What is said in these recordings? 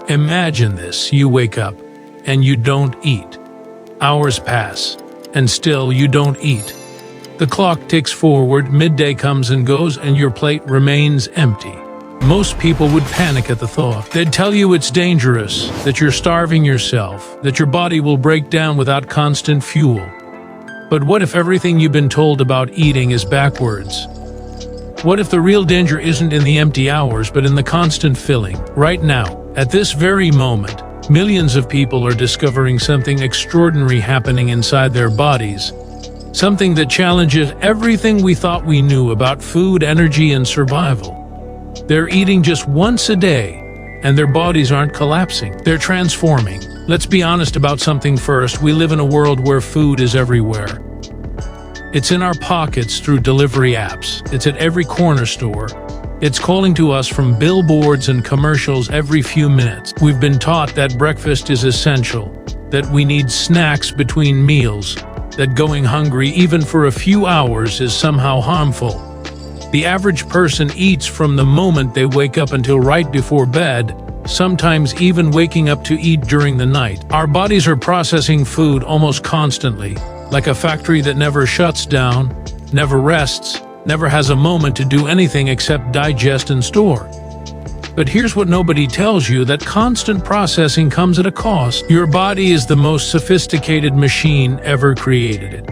Imagine this: you wake up and you don't eat. Hours pass and still you don't eat. The clock ticks forward, midday comes and goes, and your plate remains empty. Most people would panic at the thought. They'd tell you it's dangerous, that you're starving yourself, that your body will break down without constant fuel. But what if everything you've been told about eating is backwards? What if the real danger isn't in the empty hours, but in the constant filling? Right now, at this very moment, millions of people are discovering something extraordinary happening inside their bodies. Something that challenges everything we thought we knew about food, energy, and survival. They're eating just once a day, and their bodies aren't collapsing. They're transforming. Let's be honest about something first. We live in a world where food is everywhere. It's in our pockets through delivery apps. It's at every corner store. It's calling to us from billboards and commercials every few minutes. We've been taught that breakfast is essential, that we need snacks between meals, that going hungry even for a few hours is somehow harmful. The average person eats from the moment they wake up until right before bed, sometimes even waking up to eat during the night. Our bodies are processing food almost constantly, like a factory that never shuts down, never rests, never has a moment to do anything except digest and store. But here's what nobody tells you: that constant processing comes at a cost. Your body is the most sophisticated machine ever created.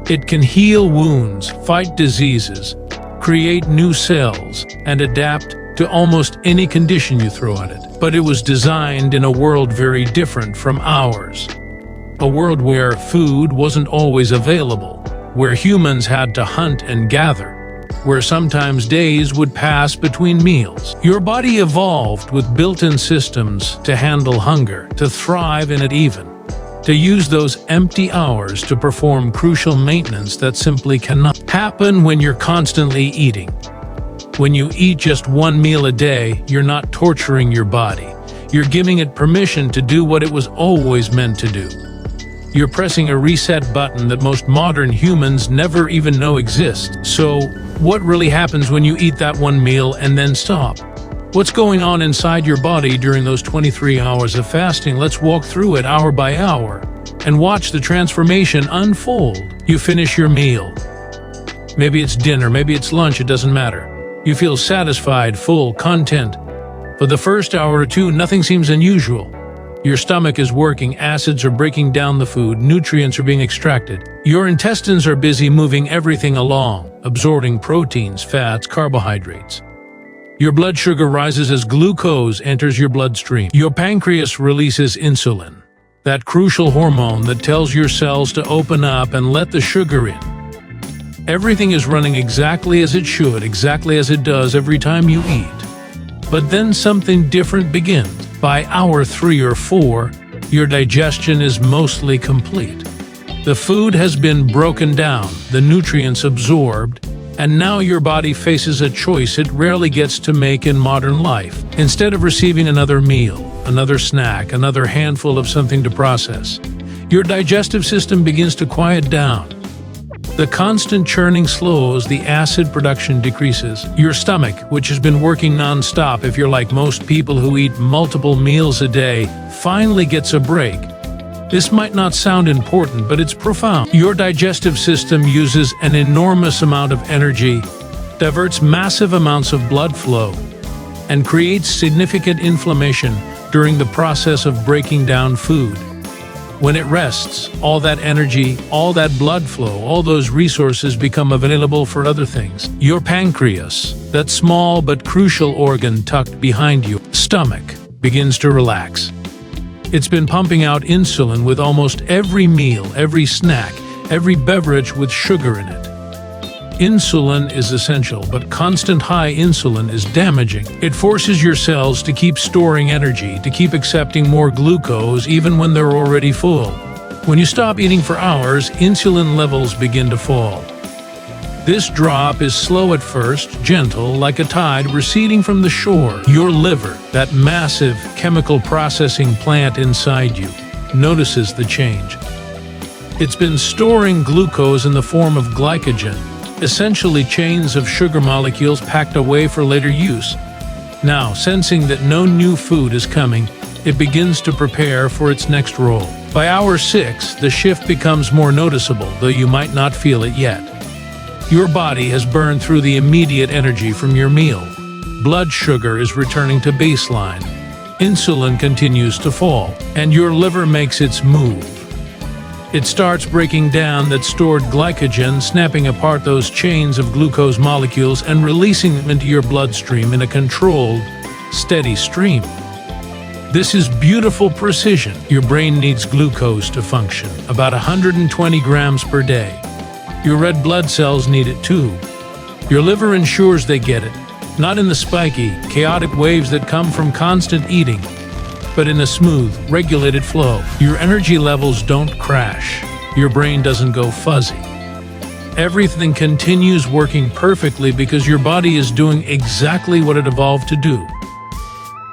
It can heal wounds, fight diseases, create new cells, and adapt to almost any condition you throw at it. But it was designed in a world very different from ours. A world where food wasn't always available, where humans had to hunt and gather, where sometimes days would pass between meals. Your body evolved with built-in systems to handle hunger, to thrive in it even, to use those empty hours to perform crucial maintenance that simply cannot happen when you're constantly eating. When you eat just one meal a day, you're not torturing your body. You're giving it permission to do what it was always meant to do. You're pressing a reset button that most modern humans never even know exists. So, what really happens when you eat that one meal and then stop? What's going on inside your body during those 23 hours of fasting? Let's walk through it hour by hour and watch the transformation unfold. You finish your meal. Maybe it's dinner, maybe it's lunch, it doesn't matter. You feel satisfied, full, content. For the first hour or two, nothing seems unusual. Your stomach is working, acids are breaking down the food, nutrients are being extracted. Your intestines are busy moving everything along, absorbing proteins, fats, carbohydrates. Your blood sugar rises as glucose enters your bloodstream. Your pancreas releases insulin, that crucial hormone that tells your cells to open up and let the sugar in. Everything is running exactly as it should, exactly as it does every time you eat. But then something different begins. By hour 3 or 4, your digestion is mostly complete. The food has been broken down, the nutrients absorbed, and now your body faces a choice it rarely gets to make in modern life. Instead of receiving another meal, another snack, another handful of something to process, your digestive system begins to quiet down. The constant churning slows, the acid production decreases. Your stomach, which has been working non-stop if you're like most people who eat multiple meals a day, finally gets a break. This might not sound important, but it's profound. Your digestive system uses an enormous amount of energy, diverts massive amounts of blood flow, and creates significant inflammation during the process of breaking down food. When it rests, all that energy, all that blood flow, all those resources become available for other things. Your pancreas, that small but crucial organ tucked behind your stomach, begins to relax. It's been pumping out insulin with almost every meal, every snack, every beverage with sugar in it. Insulin is essential, but constant high insulin is damaging. It forces your cells to keep storing energy, to keep accepting more glucose even when they're already full. When you stop eating for hours, insulin levels begin to fall. This drop is slow at first, gentle, like a tide receding from the shore. Your liver, that massive chemical processing plant inside you, notices the change. It's been storing glucose in the form of glycogen, essentially chains of sugar molecules packed away for later use. Now, sensing that no new food is coming, it begins to prepare for its next role. By hour 6, the shift becomes more noticeable, though you might not feel it yet. Your body has burned through the immediate energy from your meal. Blood sugar is returning to baseline. Insulin continues to fall, and your liver makes its move. It starts breaking down that stored glycogen, snapping apart those chains of glucose molecules and releasing them into your bloodstream in a controlled, steady stream. This is beautiful precision. Your brain needs glucose to function, about 120 grams per day. Your red blood cells need it too. Your liver ensures they get it, not in the spiky, chaotic waves that come from constant eating, but in a smooth, regulated flow. Your energy levels don't crash. Your brain doesn't go fuzzy. Everything continues working perfectly because your body is doing exactly what it evolved to do.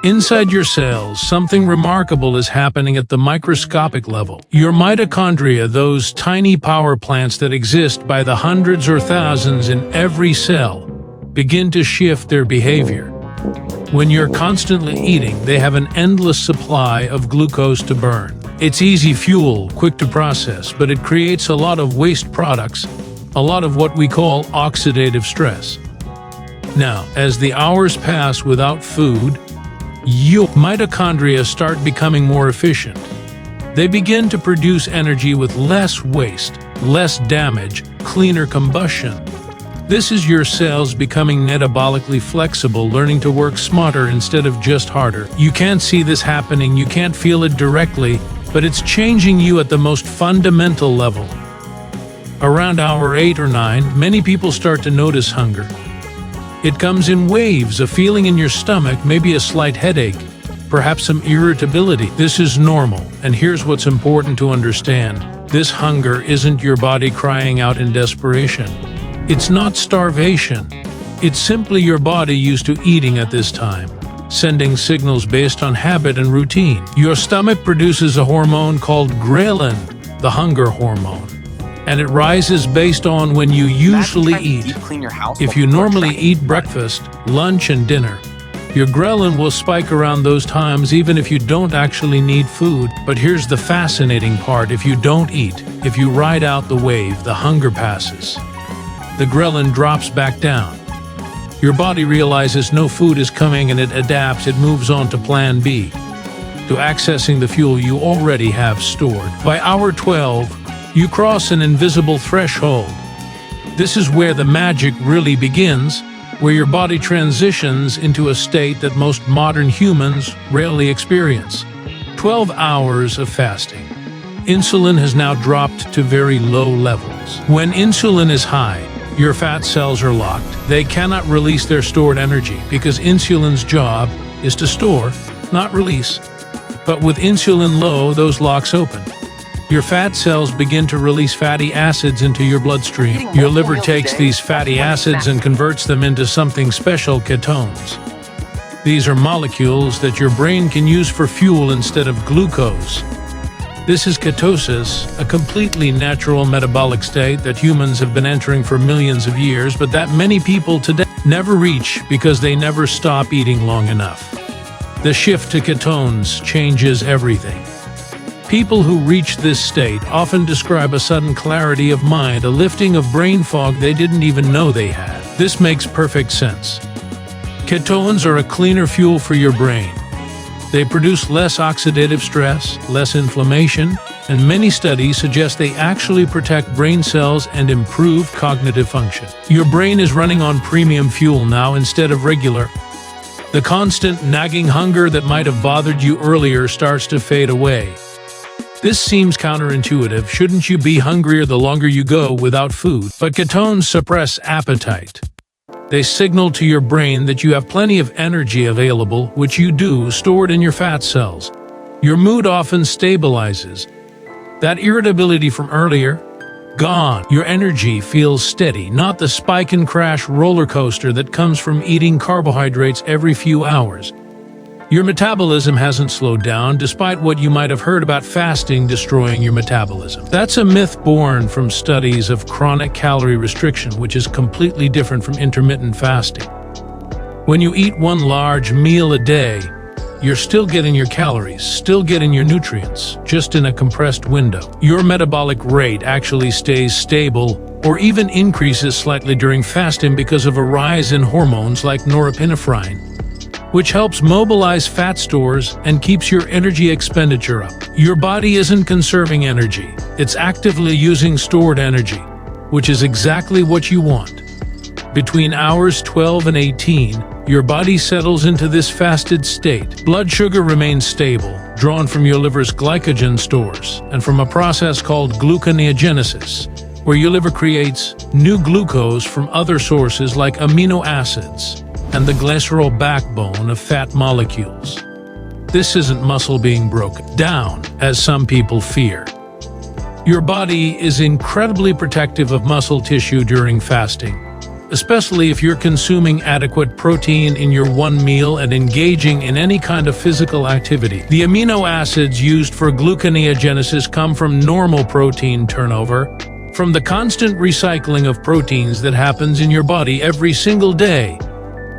Inside your cells, something remarkable is happening at the microscopic level. Your mitochondria, those tiny power plants that exist by the hundreds or thousands in every cell, begin to shift their behavior. When you're constantly eating, they have an endless supply of glucose to burn. It's easy fuel, quick to process, but it creates a lot of waste products, a lot of what we call oxidative stress. Now, as the hours pass without food, your mitochondria start becoming more efficient. They begin to produce energy with less waste, less damage, cleaner combustion. This is your cells becoming metabolically flexible, learning to work smarter instead of just harder. You can't see this happening, you can't feel it directly, but it's changing you at the most fundamental level. Around hour 8 or 9, many people start to notice hunger. It comes in waves, a feeling in your stomach, maybe a slight headache, perhaps some irritability. This is normal, and here's what's important to understand. This hunger isn't your body crying out in desperation. It's not starvation. It's simply your body used to eating at this time, sending signals based on habit and routine. Your stomach produces a hormone called ghrelin, the hunger hormone, and it rises based on when you usually eat. If you normally eat breakfast, lunch, and dinner, your ghrelin will spike around those times even if you don't actually need food. But here's the fascinating part: if you don't eat, if you ride out the wave, the hunger passes. The ghrelin drops back down. Your body realizes no food is coming and it adapts, it moves on to plan B, to accessing the fuel you already have stored. By hour 12, you cross an invisible threshold. This is where the magic really begins, where your body transitions into a state that most modern humans rarely experience. 12 hours of fasting. Insulin has now dropped to very low levels. When insulin is high, your fat cells are locked. They cannot release their stored energy because insulin's job is to store, not release. But with insulin low, those locks open. Your fat cells begin to release fatty acids into your bloodstream. Your liver takes these fatty acids and converts them into something special, ketones. These are molecules that your brain can use for fuel instead of glucose. This is ketosis, a completely natural metabolic state that humans have been entering for millions of years, but that many people today never reach because they never stop eating long enough. The shift to ketones changes everything. People who reach this state often describe a sudden clarity of mind, a lifting of brain fog they didn't even know they had. This makes perfect sense. Ketones are a cleaner fuel for your brain. They produce less oxidative stress, less inflammation, and many studies suggest they actually protect brain cells and improve cognitive function. Your brain is running on premium fuel now instead of regular. The constant nagging hunger that might have bothered you earlier starts to fade away. This seems counterintuitive. Shouldn't you be hungrier the longer you go without food? But ketones suppress appetite. They signal to your brain that you have plenty of energy available, which you do, stored in your fat cells. Your mood often stabilizes. That irritability from earlier, gone. Your energy feels steady, not the spike and crash roller coaster that comes from eating carbohydrates every few hours. Your metabolism hasn't slowed down, despite what you might have heard about fasting destroying your metabolism. That's a myth born from studies of chronic calorie restriction, which is completely different from intermittent fasting. When you eat one large meal a day, You're still getting your calories, still getting your nutrients, just in a compressed window. Your metabolic rate actually stays stable or even increases slightly during fasting because of a rise in hormones like norepinephrine, which helps mobilize fat stores and keeps your energy expenditure up. Your body isn't conserving energy, it's actively using stored energy, which is exactly what you want. Between hours 12 and 18, your body settles into this fasted state. Blood sugar remains stable, drawn from your liver's glycogen stores and from a process called gluconeogenesis, where your liver creates new glucose from other sources like amino acids and the glycerol backbone of fat molecules. This isn't muscle being broken down, as some people fear. Your body is incredibly protective of muscle tissue during fasting, especially if you're consuming adequate protein in your one meal and engaging in any kind of physical activity. The amino acids used for gluconeogenesis come from normal protein turnover, from the constant recycling of proteins that happens in your body every single day.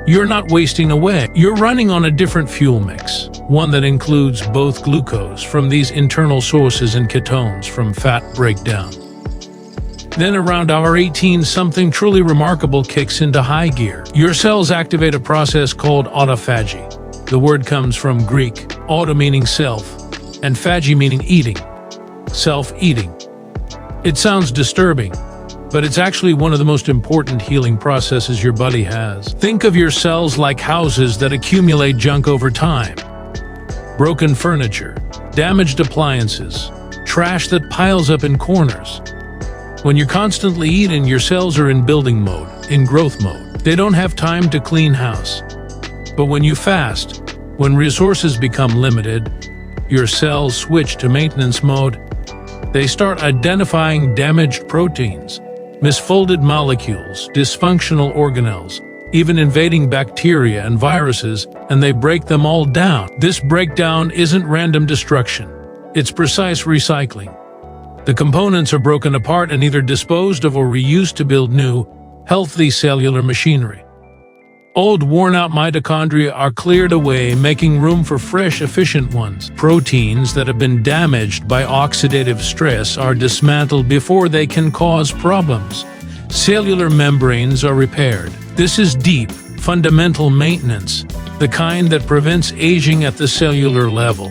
You're not wasting away. You're running on a different fuel mix, one that includes both glucose from these internal sources and ketones from fat breakdown. Then around hour 18, something truly remarkable kicks into high gear. Your cells activate a process called autophagy. The word comes from Greek, auto meaning self, and phagy meaning eating, self-eating. It sounds disturbing, but it's actually one of the most important healing processes your body has. Think of your cells like houses that accumulate junk over time. Broken furniture, damaged appliances, trash that piles up in corners. When you're constantly eating, your cells are in building mode, in growth mode. They don't have time to clean house. But when you fast, when resources become limited, your cells switch to maintenance mode. They start identifying damaged proteins, misfolded molecules, dysfunctional organelles, even invading bacteria and viruses, and they break them all down. This breakdown isn't random destruction. It's precise recycling. The components are broken apart and either disposed of or reused to build new, healthy cellular machinery. Old, worn-out mitochondria are cleared away, making room for fresh, efficient ones. Proteins that have been damaged by oxidative stress are dismantled before they can cause problems. Cellular membranes are repaired. This is deep, fundamental maintenance, the kind that prevents aging at the cellular level,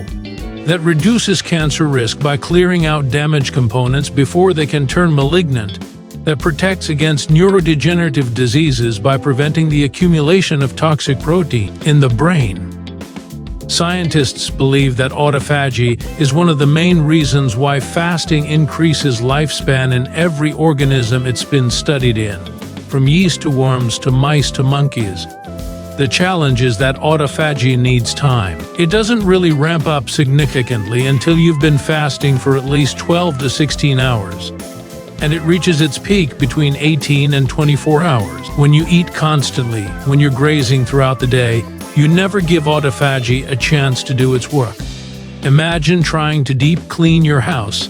that reduces cancer risk by clearing out damaged components before they can turn malignant, that protects against neurodegenerative diseases by preventing the accumulation of toxic protein in the brain. Scientists believe that autophagy is one of the main reasons why fasting increases lifespan in every organism it's been studied in, from yeast to worms to mice to monkeys. The challenge is that autophagy needs time. It doesn't really ramp up significantly until you've been fasting for at least 12 to 16 hours. And it reaches its peak between 18 and 24 hours. When you eat constantly, when you're grazing throughout the day, you never give autophagy a chance to do its work. Imagine trying to deep clean your house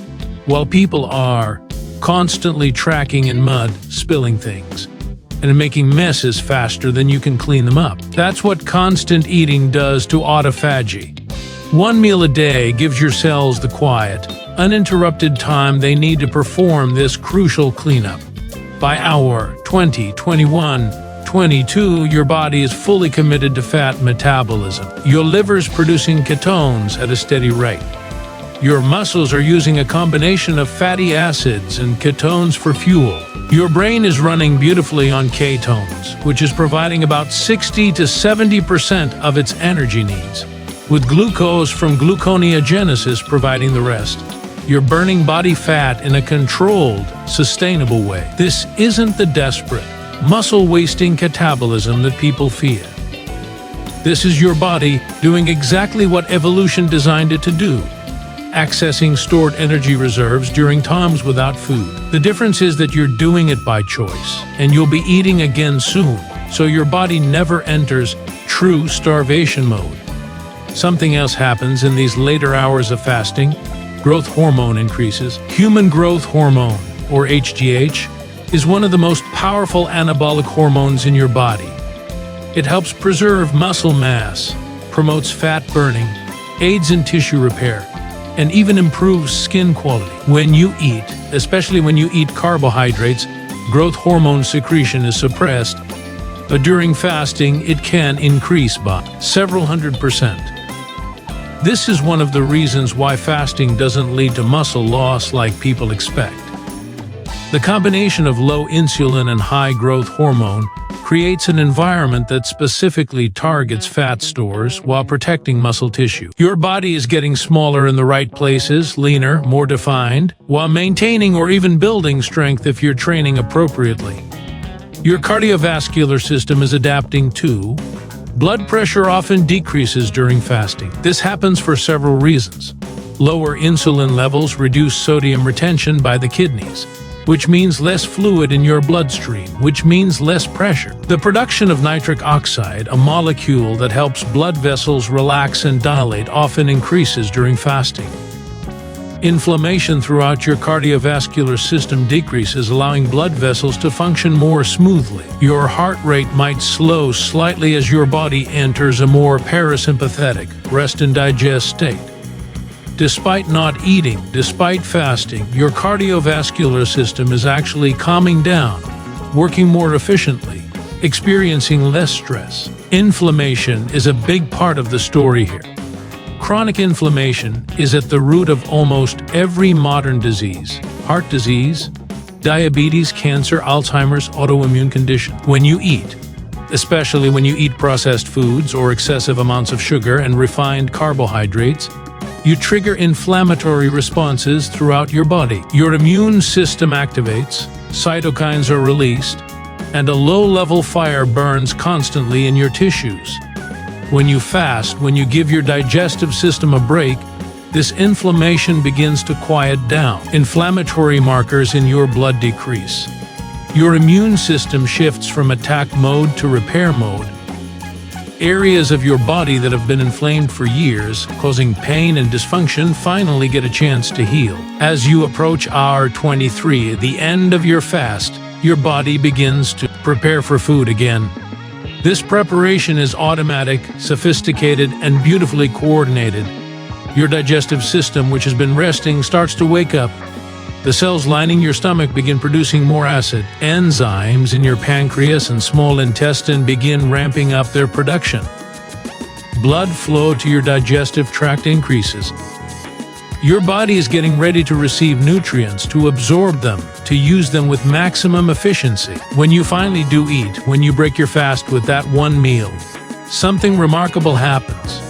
while people are constantly tracking in mud, spilling things, and making messes faster than you can clean them up. That's what constant eating does to autophagy. One meal a day gives your cells the quiet, uninterrupted time they need to perform this crucial cleanup. By hour 20, 21, 22, your body is fully committed to fat metabolism. Your liver's producing ketones at a steady rate. Your muscles are using a combination of fatty acids and ketones for fuel. Your brain is running beautifully on ketones, which is providing about 60 to 70% of its energy needs, with glucose from gluconeogenesis providing the rest. You're burning body fat in a controlled, sustainable way. This isn't the desperate, muscle-wasting catabolism that people fear. This is your body doing exactly what evolution designed it to do, accessing stored energy reserves during times without food. The difference is that you're doing it by choice, and you'll be eating again soon, so your body never enters true starvation mode. Something else happens in these later hours of fasting. Growth hormone increases. Human growth hormone, or HGH, is one of the most powerful anabolic hormones in your body. It helps preserve muscle mass, promotes fat burning, aids in tissue repair, and even improves skin quality. When you eat, especially when you eat carbohydrates, growth hormone secretion is suppressed, but during fasting it can increase by several hundred%. This is one of the reasons why fasting doesn't lead to muscle loss like people expect. The combination of low insulin and high growth hormone creates an environment that specifically targets fat stores while protecting muscle tissue. Your body is getting smaller in the right places, leaner, more defined, while maintaining or even building strength if you're training appropriately. Your cardiovascular system is adapting too. Blood pressure often decreases during fasting. This happens for several reasons. Lower insulin levels reduce sodium retention by the kidneys, which means less fluid in your bloodstream, which means less pressure. The production of nitric oxide, a molecule that helps blood vessels relax and dilate, often increases during fasting. Inflammation throughout your cardiovascular system decreases, allowing blood vessels to function more smoothly. Your heart rate might slow slightly as your body enters a more parasympathetic, rest and digest state. Despite not eating, despite fasting, your cardiovascular system is actually calming down, working more efficiently, experiencing less stress. Inflammation is a big part of the story here. Chronic inflammation is at the root of almost every modern disease: heart disease, diabetes, cancer, Alzheimer's, autoimmune condition. When you eat, especially when you eat processed foods or excessive amounts of sugar and refined carbohydrates, you trigger inflammatory responses throughout your body. Your immune system activates, cytokines are released, and a low-level fire burns constantly in your tissues. When you fast, when you give your digestive system a break, this inflammation begins to quiet down. Inflammatory markers in your blood decrease. Your immune system shifts from attack mode to repair mode. Areas of your body that have been inflamed for years, causing pain and dysfunction, finally get a chance to heal. As you approach hour 23, at the end of your fast, your body begins to prepare for food again. This preparation is automatic, sophisticated, and beautifully coordinated. Your digestive system, which has been resting, starts to wake up. The cells lining your stomach begin producing more acid. Enzymes in your pancreas and small intestine begin ramping up their production. Blood flow to your digestive tract increases. Your body is getting ready to receive nutrients, to absorb them, to use them with maximum efficiency. When you finally do eat, when you break your fast with that one meal, something remarkable happens.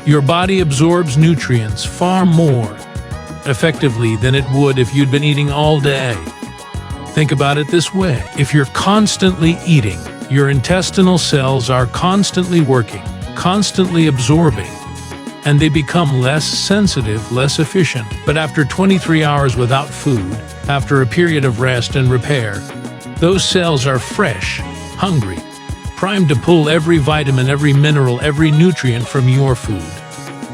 Your body absorbs nutrients far more effectively than it would if you'd been eating all day. Think about it this way. If you're constantly eating, your intestinal cells are constantly working, constantly absorbing, and they become less sensitive, less efficient. But after 23 hours without food, after a period of rest and repair, those cells are fresh, hungry, primed to pull every vitamin, every mineral, every nutrient from your food.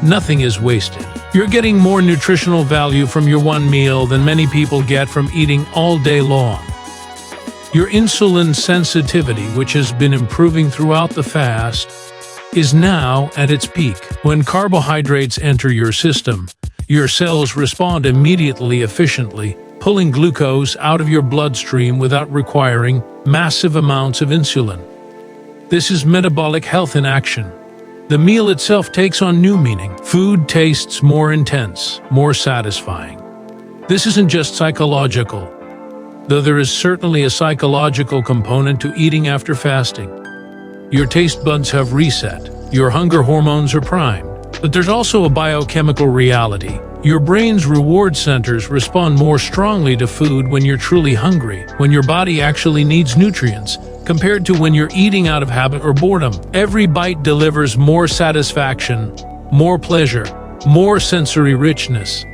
Nothing is wasted. You're getting more nutritional value from your one meal than many people get from eating all day long. Your insulin sensitivity, which has been improving throughout the fast, is now at its peak. When carbohydrates enter your system, your cells respond immediately, efficiently, pulling glucose out of your bloodstream without requiring massive amounts of insulin. This is metabolic health in action. The meal itself takes on new meaning. Food tastes more intense, more satisfying. This isn't just psychological, though there is certainly a psychological component to eating after fasting. Your taste buds have reset, your hunger hormones are primed, but there's also a biochemical reality. Your brain's reward centers respond more strongly to food when you're truly hungry, when your body actually needs nutrients, compared to when you're eating out of habit or boredom. Every bite delivers more satisfaction, more pleasure, more sensory richness.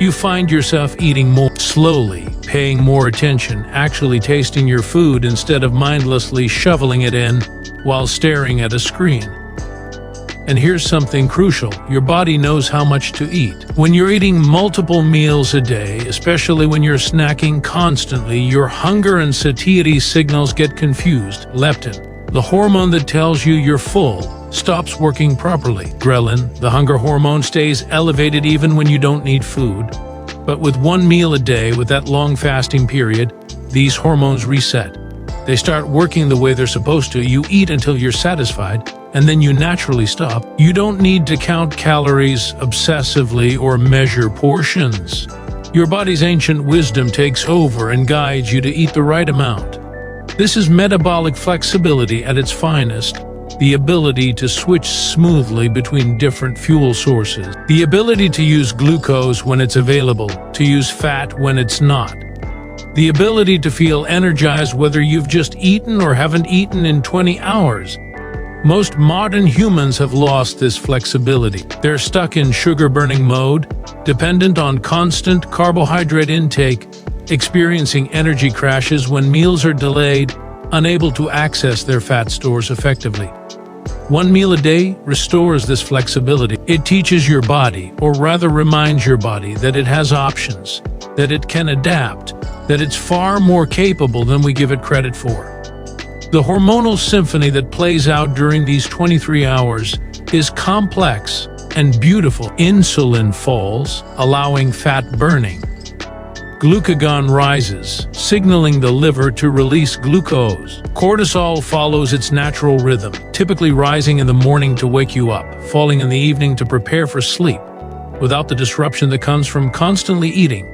You find yourself eating more slowly, paying more attention, actually tasting your food instead of mindlessly shoveling it in while staring at a screen. And here's something crucial. Your body knows how much to eat. When you're eating multiple meals a day, especially when you're snacking constantly, your hunger and satiety signals get confused. Leptin, the hormone that tells you you're full, stops working properly. Ghrelin, the hunger hormone, stays elevated even when you don't need food. But with one meal a day, with that long fasting period, these hormones reset. They start working the way they're supposed to. You eat until you're satisfied, and then you naturally stop. You don't need to count calories obsessively or measure portions. Your body's ancient wisdom takes over and guides you to eat the right amount. This is metabolic flexibility at its finest, the ability to switch smoothly between different fuel sources, the ability to use glucose when it's available, to use fat when it's not, the ability to feel energized whether you've just eaten or haven't eaten in 20 hours. Most modern humans have lost this flexibility. They're stuck in sugar-burning mode, dependent on constant carbohydrate intake, experiencing energy crashes when meals are delayed, unable to access their fat stores effectively. One meal a day restores this flexibility. It teaches your body, or rather reminds your body, that it has options, that it can adapt, that it's far more capable than we give it credit for. The hormonal symphony that plays out during these 23 hours is complex and beautiful. Insulin falls, allowing fat burning. Glucagon rises, signaling the liver to release glucose. Cortisol follows its natural rhythm, typically rising in the morning to wake you up, falling in the evening to prepare for sleep, without the disruption that comes from constantly eating.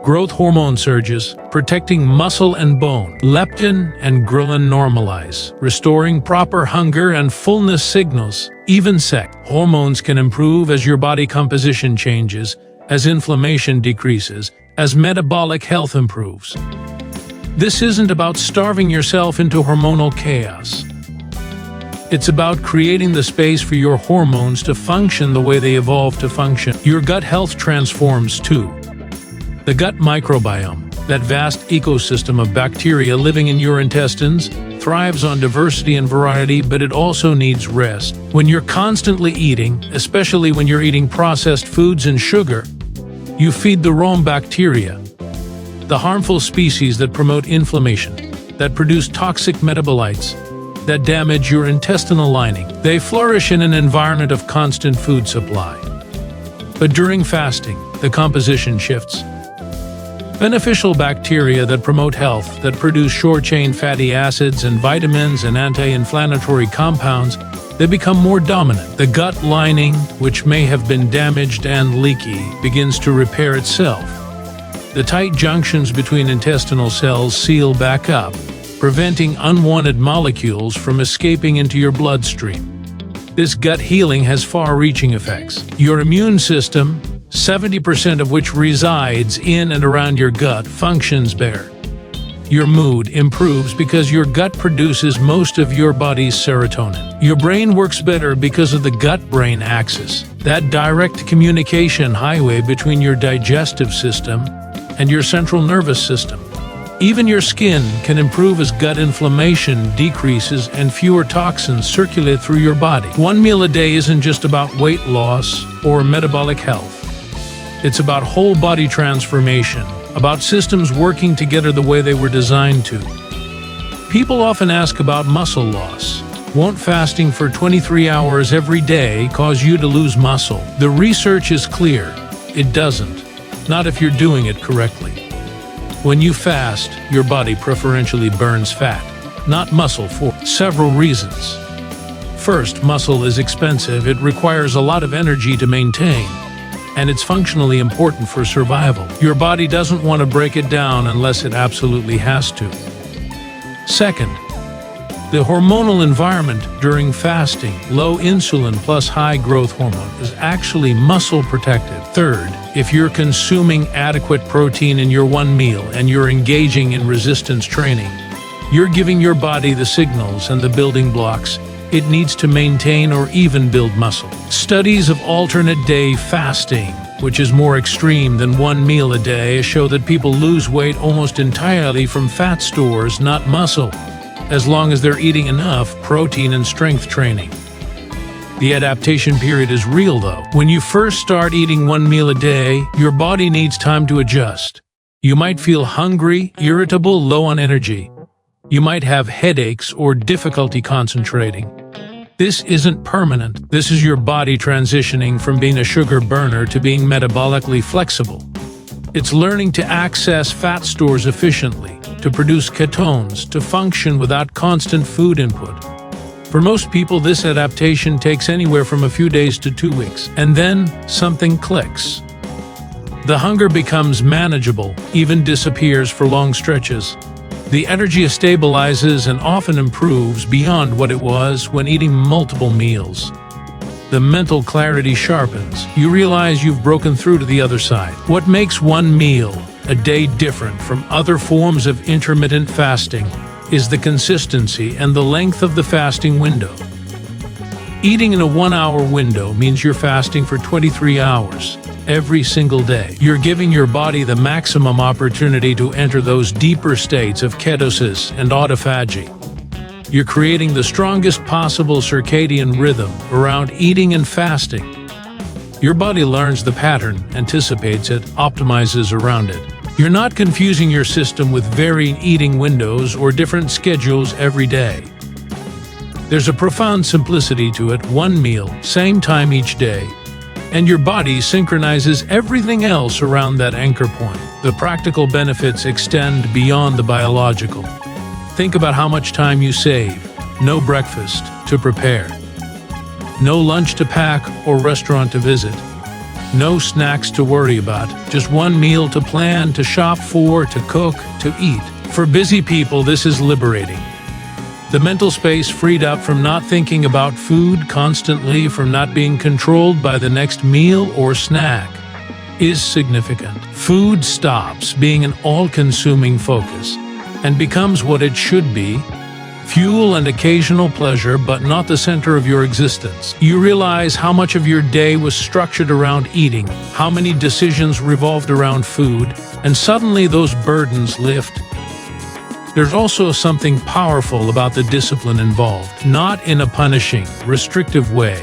Growth hormone surges, protecting muscle and bone. Leptin and ghrelin normalize, restoring proper hunger and fullness signals. Even sex hormones can improve as your body composition changes, as inflammation decreases, as metabolic health improves. This isn't about starving yourself into hormonal chaos. It's about creating the space for your hormones to function the way they evolved to function. Your gut health transforms too. The gut microbiome, that vast ecosystem of bacteria living in your intestines, thrives on diversity and variety, but it also needs rest. When you're constantly eating, especially when you're eating processed foods and sugar, you feed the wrong bacteria, the harmful species that promote inflammation, that produce toxic metabolites, that damage your intestinal lining. They flourish in an environment of constant food supply. But during fasting, the composition shifts. Beneficial bacteria that promote health, that produce short-chain fatty acids and vitamins and anti-inflammatory compounds, they become more dominant. The gut lining, which may have been damaged and leaky, begins to repair itself. The tight junctions between intestinal cells seal back up, preventing unwanted molecules from escaping into your bloodstream. This gut healing has far-reaching effects. Your immune system, 70% of which resides in and around your gut, functions better. Your mood improves because your gut produces most of your body's serotonin. Your brain works better because of the gut-brain axis, that direct communication highway between your digestive system and your central nervous system. Even your skin can improve as gut inflammation decreases and fewer toxins circulate through your body. One meal a day isn't just about weight loss or metabolic health. It's about whole body transformation, about systems working together the way they were designed to. People often ask about muscle loss. Won't fasting for 23 hours every day cause you to lose muscle? The research is clear. It doesn't. Not if you're doing it correctly. When you fast, your body preferentially burns fat, not muscle, for several reasons. First, muscle is expensive. It requires a lot of energy to maintain, and it's functionally important for survival. Your body doesn't want to break it down unless it absolutely has to. Second, the hormonal environment during fasting, low insulin plus high growth hormone, is actually muscle protective. Third, if you're consuming adequate protein in your one meal and you're engaging in resistance training, you're giving your body the signals and the building blocks it needs to maintain or even build muscle. Studies of alternate day fasting, which is more extreme than one meal a day, show that people lose weight almost entirely from fat stores, not muscle, as long as they're eating enough protein and strength training. The adaptation period is real though. When you first start eating one meal a day, your body needs time to adjust. You might feel hungry, irritable, low on energy. You might have headaches or difficulty concentrating. This isn't permanent. This is your body transitioning from being a sugar burner to being metabolically flexible. It's learning to access fat stores efficiently, to produce ketones, to function without constant food input. For most people, this adaptation takes anywhere from a few days to 2 weeks, and then something clicks. The hunger becomes manageable, even disappears for long stretches. The energy stabilizes and often improves beyond what it was when eating multiple meals. The mental clarity sharpens. You realize you've broken through to the other side. What makes one meal a day different from other forms of intermittent fasting is the consistency and the length of the fasting window. Eating in a 1-hour window means you're fasting for 23 hours. Every single day, you're giving your body the maximum opportunity to enter those deeper states of ketosis and autophagy. You're creating the strongest possible circadian rhythm around eating and fasting. Your body learns the pattern, anticipates it, optimizes around it. You're not confusing your system with varying eating windows or different schedules every day. There's a profound simplicity to it: one meal, same time each day. And your body synchronizes everything else around that anchor point. The practical benefits extend beyond the biological. Think about how much time you save. No breakfast to prepare. No lunch to pack or restaurant to visit. No snacks to worry about. Just one meal to plan, to shop for, to cook, to eat. For busy people, this is liberating. The mental space freed up from not thinking about food constantly, from not being controlled by the next meal or snack, is significant. Food stops being an all-consuming focus and becomes what it should be: fuel and occasional pleasure, but not the center of your existence. You realize how much of your day was structured around eating, how many decisions revolved around food, and suddenly those burdens lift. There's also something powerful about the discipline involved, not in a punishing, restrictive way,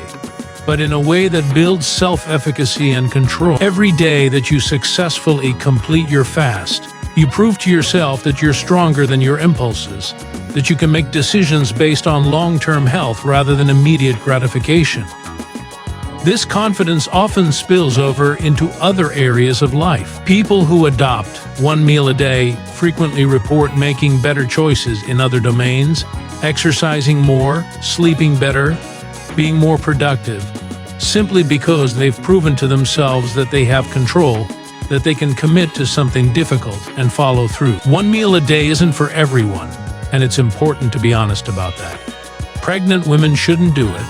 but in a way that builds self-efficacy and control. Every day that you successfully complete your fast, you prove to yourself that you're stronger than your impulses, that you can make decisions based on long-term health rather than immediate gratification. This confidence often spills over into other areas of life. People who adopt one meal a day frequently report making better choices in other domains, exercising more, sleeping better, being more productive, simply because they've proven to themselves that they have control, that they can commit to something difficult and follow through. One meal a day isn't for everyone, and it's important to be honest about that. Pregnant women shouldn't do it.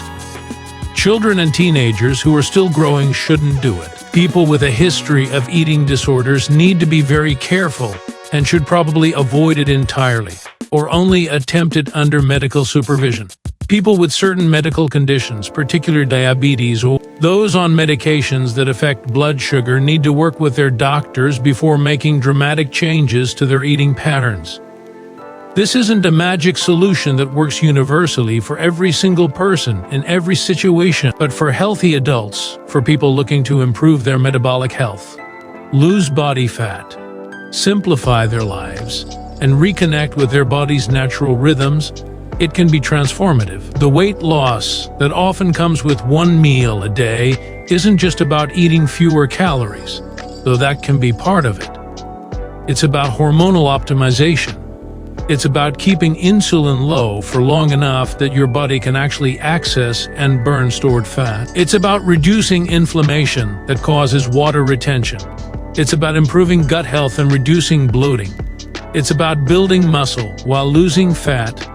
Children and teenagers who are still growing shouldn't do it. People with a history of eating disorders need to be very careful and should probably avoid it entirely, or only attempt it under medical supervision. People with certain medical conditions, particularly diabetes or those on medications that affect blood sugar, need to work with their doctors before making dramatic changes to their eating patterns. This isn't a magic solution that works universally for every single person in every situation, but for healthy adults, for people looking to improve their metabolic health, lose body fat, simplify their lives, and reconnect with their body's natural rhythms, it can be transformative. The weight loss that often comes with one meal a day isn't just about eating fewer calories, though that can be part of it. It's about hormonal optimization. It's about keeping insulin low for long enough that your body can actually access and burn stored fat. It's about reducing inflammation that causes water retention. It's about improving gut health and reducing bloating. It's about building muscle while losing fat,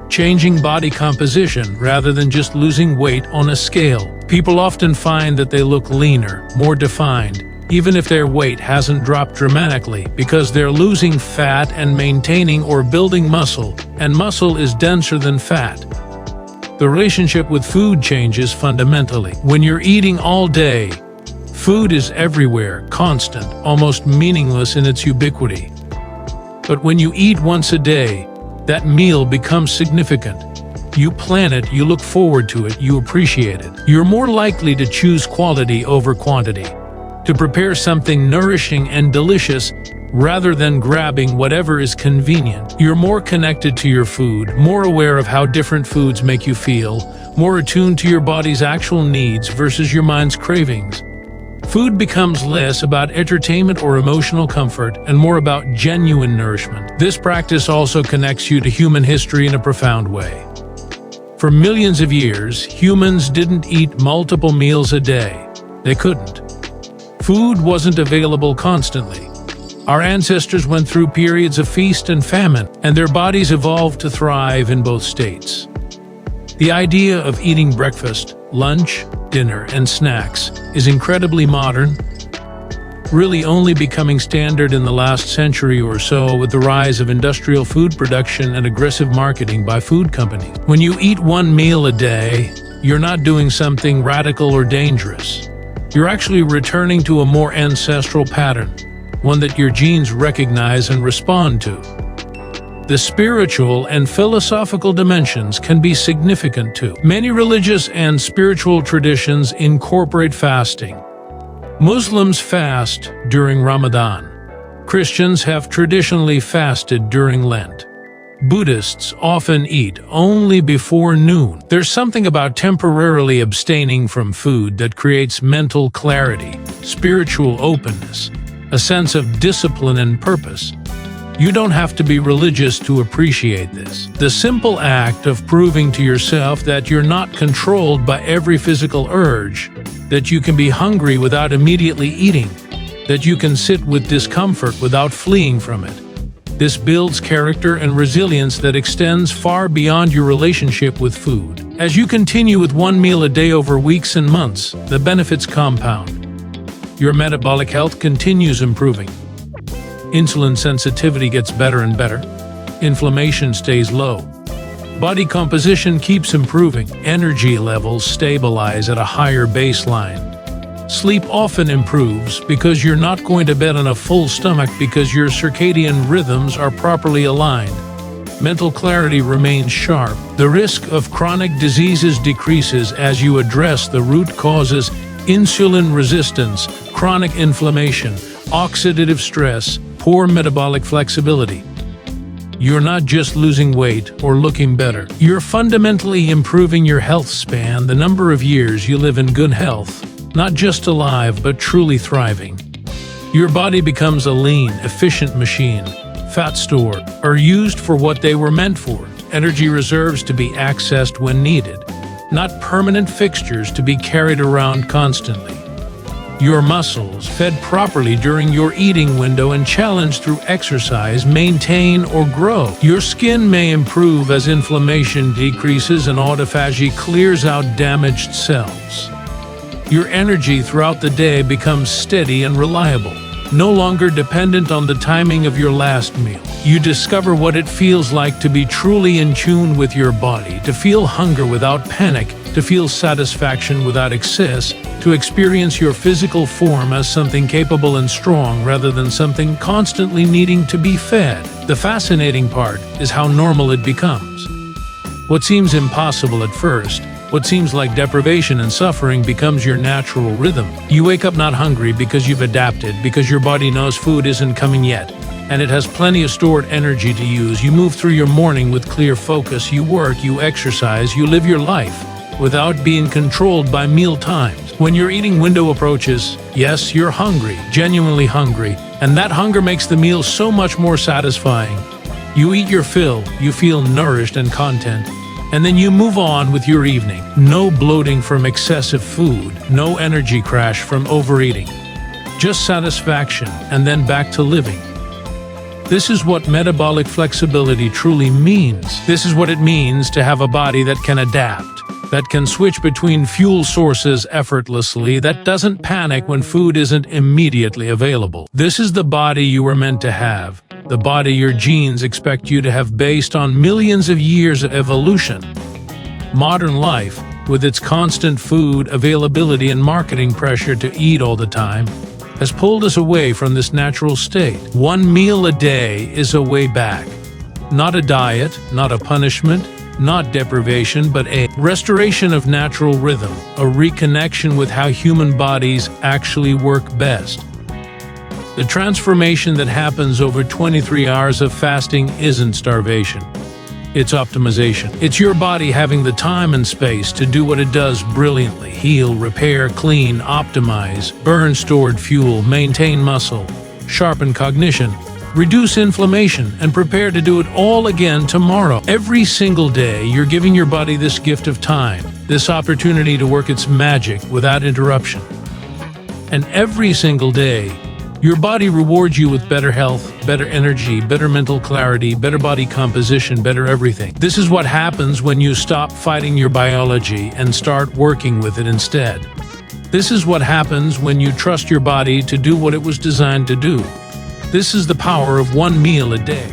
changing body composition rather than just losing weight on a scale. People often find that they look leaner, more defined, even if their weight hasn't dropped dramatically, because they're losing fat and maintaining or building muscle, and muscle is denser than fat. The relationship with food changes fundamentally. When you're eating all day, food is everywhere, constant, almost meaningless in its ubiquity. But when you eat once a day, that meal becomes significant. You plan it, you look forward to it, you appreciate it. You're more likely to choose quality over quantity. to prepare something nourishing and delicious rather than grabbing whatever is convenient. You're more connected to your food, more aware of how different foods make you feel, more attuned to your body's actual needs versus your mind's cravings. Food becomes less about entertainment or emotional comfort and more about genuine nourishment. This practice also connects you to human history in a profound way. For millions of years, humans didn't eat multiple meals a day. They couldn't. Food wasn't available constantly. Our ancestors went through periods of feast and famine, and their bodies evolved to thrive in both states. The idea of eating breakfast, lunch, dinner, and snacks is incredibly modern, really only becoming standard in the last century or so with the rise of industrial food production and aggressive marketing by food companies. When you eat one meal a day, you're not doing something radical or dangerous. You're actually returning to a more ancestral pattern, one that your genes recognize and respond to. The spiritual and philosophical dimensions can be significant too. Many religious and spiritual traditions incorporate fasting. Muslims fast during Ramadan. Christians have traditionally fasted during Lent. Buddhists often eat only before noon. There's something about temporarily abstaining from food that creates mental clarity, spiritual openness, a sense of discipline and purpose. You don't have to be religious to appreciate this. The simple act of proving to yourself that you're not controlled by every physical urge, that you can be hungry without immediately eating, that you can sit with discomfort without fleeing from it. This builds character and resilience that extends far beyond your relationship with food. As you continue with one meal a day over weeks and months, the benefits compound. Your metabolic health continues improving. Insulin sensitivity gets better and better. Inflammation stays low. Body composition keeps improving. Energy levels stabilize at a higher baseline. Sleep often improves because you're not going to bed on a full stomach because your circadian rhythms are properly aligned. Mental clarity remains sharp. The risk of chronic diseases decreases as you address the root causes: insulin resistance, chronic inflammation, oxidative stress, poor metabolic flexibility. You're not just losing weight or looking better. You're fundamentally improving your health span, the number of years you live in good health, not just alive but truly thriving. Your body becomes a lean, efficient machine. Fat stored are used for what they were meant for, energy reserves to be accessed when needed, not permanent fixtures to be carried around constantly. Your muscles, fed properly during your eating window and challenged through exercise, maintain or grow. Your skin may improve as inflammation decreases and autophagy clears out damaged cells. Your energy throughout the day becomes steady and reliable, no longer dependent on the timing of your last meal. You discover what it feels like to be truly in tune with your body, to feel hunger without panic, to feel satisfaction without excess, to experience your physical form as something capable and strong rather than something constantly needing to be fed. The fascinating part is how normal it becomes. What seems impossible at first, what seems like deprivation and suffering, becomes your natural rhythm. You wake up not hungry because you've adapted, because your body knows food isn't coming yet, and it has plenty of stored energy to use. You move through your morning with clear focus. You work, you exercise, you live your life without being controlled by meal times. When your eating window approaches, yes, you're hungry, genuinely hungry, and that hunger makes the meal so much more satisfying. You eat your fill, you feel nourished and content, and then you move on with your evening. No bloating from excessive food, no energy crash from overeating. Just satisfaction, and then back to living. This is what metabolic flexibility truly means. This is what it means to have a body that can adapt, that can switch between fuel sources effortlessly, that doesn't panic when food isn't immediately available. This is the body you were meant to have, the body your genes expect you to have based on millions of years of evolution. Modern life, with its constant food availability and marketing pressure to eat all the time, has pulled us away from this natural state. One meal a day is a way back. Not a diet, not a punishment, not deprivation, but a restoration of natural rhythm, a reconnection with how human bodies actually work best. The transformation that happens over 23 hours of fasting isn't starvation. It's optimization. It's your body having the time and space to do what it does brilliantly: heal, repair, clean, optimize, burn stored fuel, maintain muscle, sharpen cognition, reduce inflammation, and prepare to do it all again tomorrow. Every single day, you're giving your body this gift of time, this opportunity to work its magic without interruption. And every single day, your body rewards you with better health, better energy, better mental clarity, better body composition, better everything. This is what happens when you stop fighting your biology and start working with it instead. This is what happens when you trust your body to do what it was designed to do. This is the power of one meal a day.